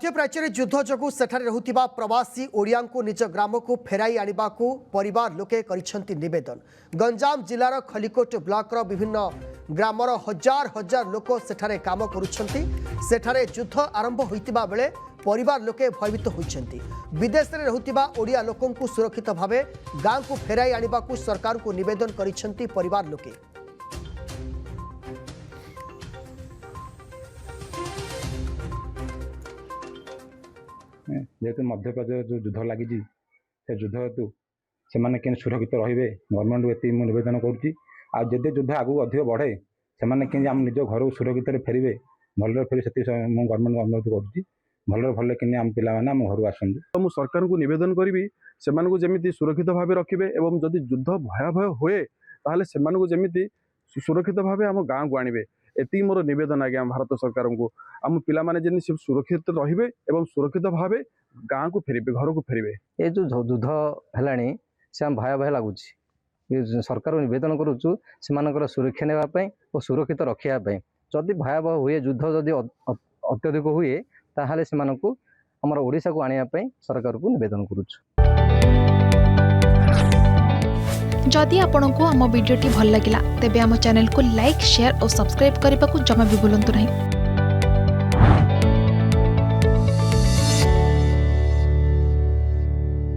मध्यप्राच्य युद्ध जोगु सेठारे रहुतिबा प्रवासी ओडिया को निज ग्राम को फेराई आनिबा को परिवार लोके करिसेंति निवेदन। गंजाम जिलार खलिकोट ब्लॉकर विभिन्न ग्रामर हजार हजार लोक सेठारे काम करुछंती। सेठारे युद्ध आरंभ होइतिबा बेले परिवार लोके भयभीत होइछंती। विदेश रे रहुतिबा ओडिया लोकन को सुरक्षित भावे गांव को फेराई आनिबा को सरकार को निवेदन करिसेंति परिवार लोके। जेहेतु मध्यप्रदेश जो युद्ध लगी से युद्ध हेतु से मैंने सुरक्षित रे गवर्नमेंट को ये निवेदन करुँची। आदि युद्ध आगू अधिक बढ़े से आम निज घर सुरक्षित फेरवे भल फेर से गवर्नमेंट को अनुरोध करुँची। भल भल कि आम पिला आम घर आसुँ तो सरकार को निवेदन करी से जमी सुरक्षित भाव रखिए और जदि युद्ध भयावह हुए ताहले से जमी सुरक्षित भाव आम गाँव को आणवे। एति मोर निवेदन आज्ञा भारत सरकार को आम पिला माने जेन सुरक्षित रहिबे एवं सुरक्षित भाव गाँव को फेरबे घर को फेरबे। ये जो युद्ध है से आम भयावह लगुच सरकार को निवेदन करुचु से सुरक्षा नापी और सुरक्षित रखापी। जदि भयावह हुए युद्ध जदि अत्यधिक हुए ताहले से आमर ओडिशा को आने सरकार को निवेदन करुचु। जदि आपंक आम भिडी भल लगा तेब आम चैनल को लाइक शेयर और सब्सक्राइब करने को जमा भी भूलु नहीं।